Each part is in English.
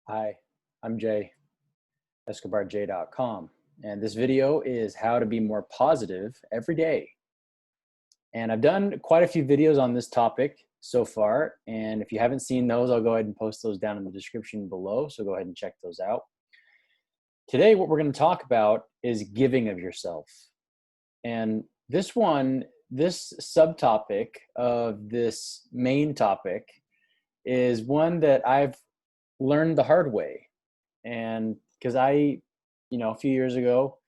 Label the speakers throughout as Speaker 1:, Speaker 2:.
Speaker 1: Hi, I'm Jay, EscobarJ.com, and this video is how to be more positive every day. And I've done quite a few videos on this topic so far, and if you haven't seen those, I'll go ahead and post those down in the description below, so go ahead and check those out. Today, what we're going to talk about is giving of yourself. And this subtopic of this main topic is one that I've learned the hard way. And because a few years ago,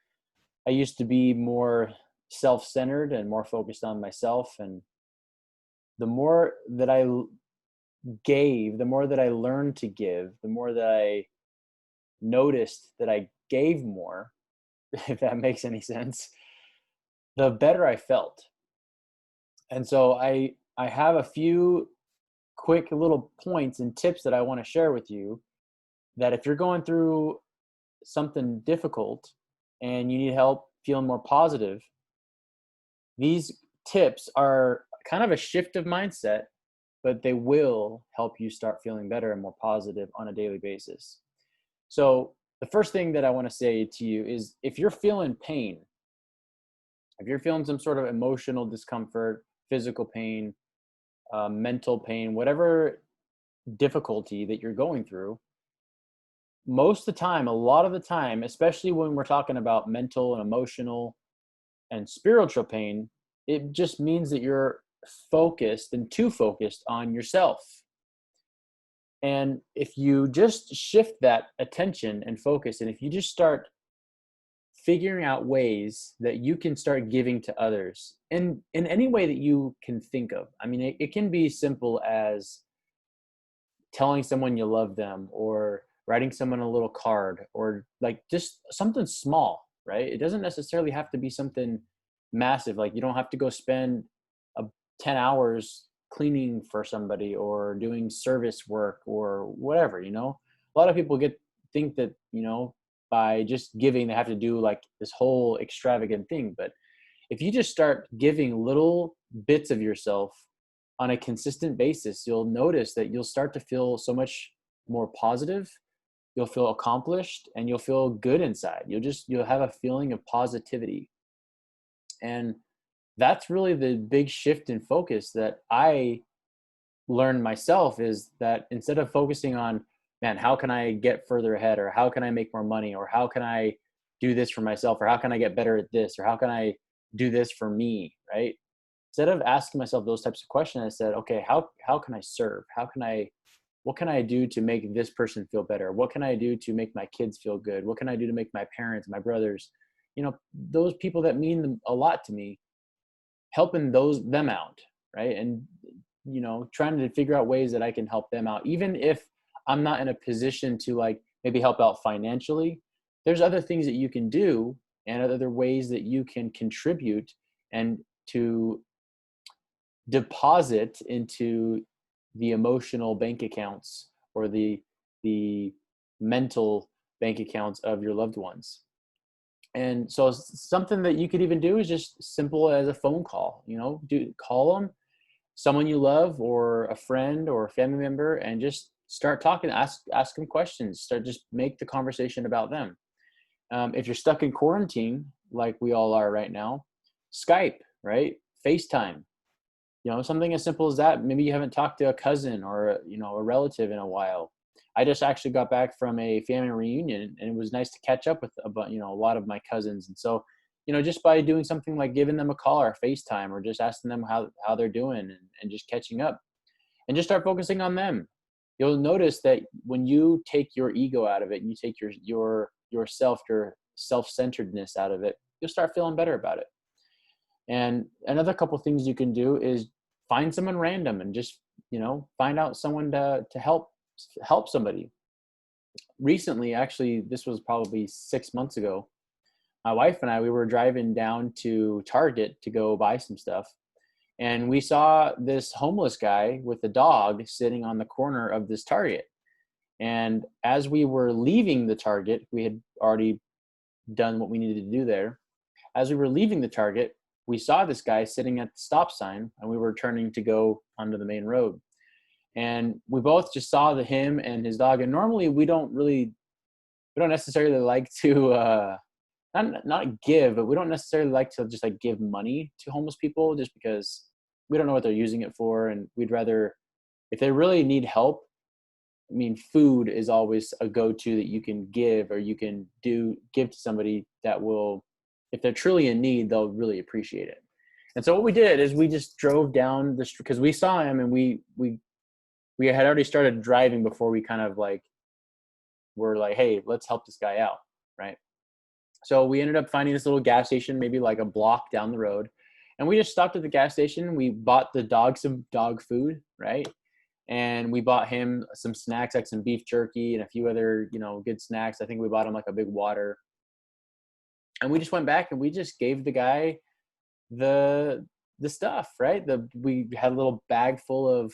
Speaker 1: I used to be more self-centered and more focused on myself. And the more that gave, the more that I learned to give, the more that I noticed that I gave more, if that makes any sense, the better I felt. And so I have a few quick little points and tips that I want to share with you that if you're going through something difficult and you need help feeling more positive, these tips are kind of a shift of mindset, but they will help you start feeling better and more positive on a daily basis. So the first thing that I want to say to you is if you're feeling pain, if you're feeling some sort of emotional discomfort, physical pain, mental pain, whatever difficulty that you're going through, most of the time, a lot of the time, especially when we're talking about mental and emotional and spiritual pain, it just means that you're focused and too focused on yourself. And if you just shift that attention and focus, and if you just start figuring out ways that you can start giving to others in any way that you can think of. I mean, it can be simple as telling someone you love them, or writing someone a little card, or like just something small, right? It doesn't necessarily have to be something massive. Like you don't have to go spend 10 hours cleaning for somebody or doing service work or whatever, A lot of people think that, by just giving, they have to do like this whole extravagant thing. But if you just start giving little bits of yourself on a consistent basis, you'll notice that you'll start to feel so much more positive. You'll feel accomplished and you'll feel good inside. You'll have a feeling of positivity. And that's really the big shift in focus that I learned myself, is that instead of focusing on, man, how can I get further ahead, or how can I make more money, or how can I do this for myself, or how can I get better at this, or how can I do this for me, right? Instead of asking myself those types of questions, I said, okay, how can I serve? What can I do to make this person feel better? What can I do to make my kids feel good? What can I do to make my parents, my brothers, those people that mean a lot to me, helping them out, right? And, trying to figure out ways that I can help them out. Even if I'm not in a position to like maybe help out financially, there's other things that you can do and other ways that you can contribute and to deposit into the emotional bank accounts, or the mental bank accounts of your loved ones. And so something that you could even do is just simple as a phone call. Call them, someone you love, or a friend or a family member, and just start talking. Ask them questions. Just make the conversation about them. If you're stuck in quarantine, like we all are right now, Skype, right? FaceTime. Something as simple as that. Maybe you haven't talked to a cousin or a relative in a while. I just actually got back from a family reunion, and it was nice to catch up with a lot of my cousins. And so, just by doing something like giving them a call or FaceTime, or just asking them how they're doing, and just catching up, and just start focusing on them. You'll notice that when you take your ego out of it, and you take your self-centeredness out of it, you'll start feeling better about it. And another couple things you can do is find someone random and just, find out someone to help somebody. Recently, actually, this was probably 6 months ago, my wife and I, we were driving down to Target to go buy some stuff. And we saw this homeless guy with a dog sitting on the corner of this Target. And as we were leaving the Target, we had already done what we needed to do there. As we were leaving the Target, we saw this guy sitting at the stop sign, and we were turning to go onto the main road. And we both just saw him and his dog. And normally we don't necessarily like to, not give, but we don't necessarily like to just like give money to homeless people just because we don't know what they're using it for. And we'd rather, if they really need help, I mean, food is always a go-to that you can give, or you can give to somebody that will, if they're truly in need, they'll really appreciate it. And so what we did is we just drove down the street because we saw him, and we had already started driving before we kind of like were like, hey, let's help this guy out, right? So we ended up finding this little gas station, maybe like a block down the road. And we just stopped at the gas station. We bought the dog some dog food, right? And we bought him some snacks, like some beef jerky and a few other, good snacks. I think we bought him like a big water. And we just went back and we just gave the guy the stuff, right? We had a little bag full of,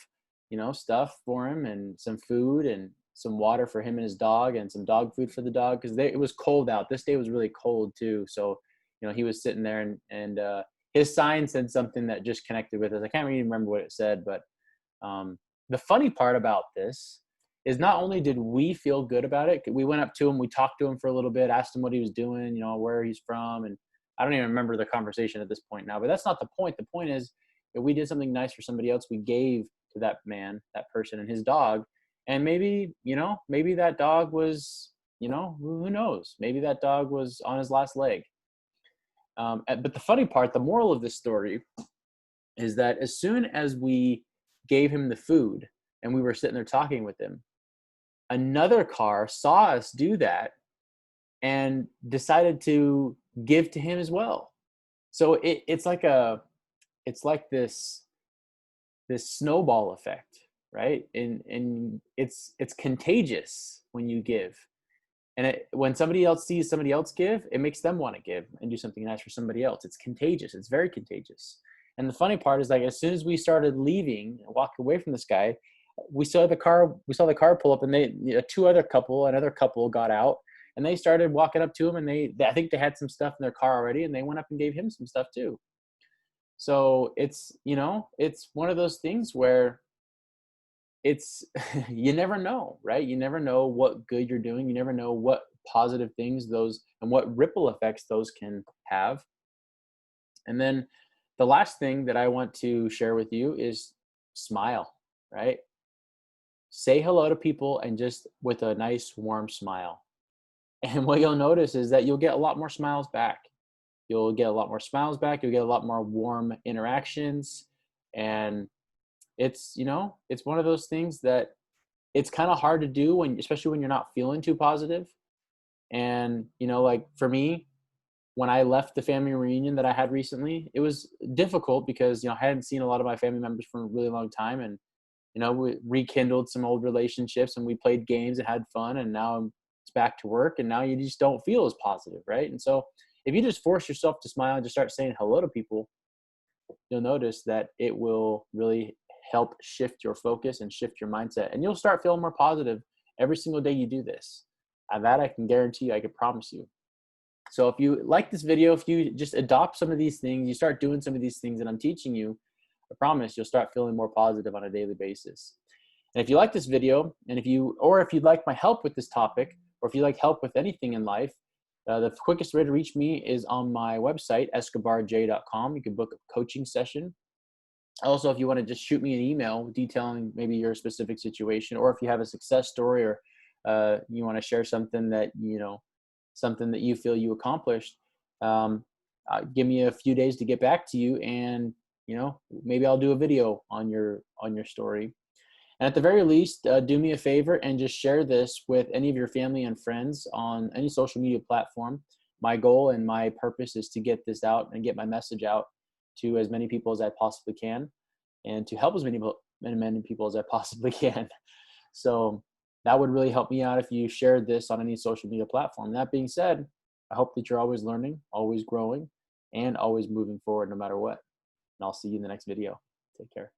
Speaker 1: stuff for him, and some food and some water for him and his dog, and some dog food for the dog, because it was cold out. This day was really cold too. So, he was sitting there, and his sign said something that just connected with us. I can't really remember what it said, but the funny part about this is not only did we feel good about it, we went up to him, we talked to him for a little bit, asked him what he was doing, where he's from. And I don't even remember the conversation at this point now, but that's not the point. The point is that we did something nice for somebody else. We gave to that man, that person, and his dog. And maybe that dog was, who knows? Maybe that dog was on his last leg. But the funny part, the moral of this story is that as soon as we gave him the food and we were sitting there talking with him, another car saw us do that and decided to give to him as well. So it's like this snowball effect, right? And it's contagious when you give. And when somebody else sees somebody else give, it makes them want to give and do something nice for somebody else. It's contagious. It's very contagious. And the funny part is, like, as soon as we started leaving and walking away from this guy, we saw the car pull up, and another couple got out, and they started walking up to him, and I think they had some stuff in their car already, and they went up and gave him some stuff too. So it's one of those things where it's you never know, right? You never know what good you're doing. You never know what positive things those and what ripple effects those can have. And then the last thing that I want to share with you is smile, right? Say hello to people, and just with a nice warm smile. And what you'll notice is that you'll get a lot more smiles back. You'll get a lot more smiles back. You'll get a lot more warm interactions. And it's one of those things that it's kind of hard to do especially when you're not feeling too positive. And, like for me, when I left the family reunion that I had recently, it was difficult because, I hadn't seen a lot of my family members for a really long time. And, we rekindled some old relationships, and we played games and had fun. And now it's back to work, and now you just don't feel as positive, right? And so if you just force yourself to smile and just start saying hello to people, you'll notice that it will really help shift your focus and shift your mindset. And you'll start feeling more positive every single day you do this. And that I can guarantee you, I can promise you. So if you like this video, if you just adopt some of these things, you start doing some of these things that I'm teaching you, I promise you'll start feeling more positive on a daily basis. And if you like this video, and if you'd like my help with this topic, or if you like help with anything in life, the quickest way to reach me is on my website, escobarj.com. You can book a coaching session. Also, if you want to just shoot me an email detailing maybe your specific situation, or if you have a success story, or you want to share something that you feel you accomplished, give me a few days to get back to you, and maybe I'll do a video on your story. And at the very least, do me a favor and just share this with any of your family and friends on any social media platform. My goal and my purpose is to get this out and get my message out to as many people as I possibly can, and to help as many people as I possibly can. So that would really help me out if you shared this on any social media platform. That being said, I hope that you're always learning, always growing, and always moving forward no matter what. And I'll see you in the next video. Take care.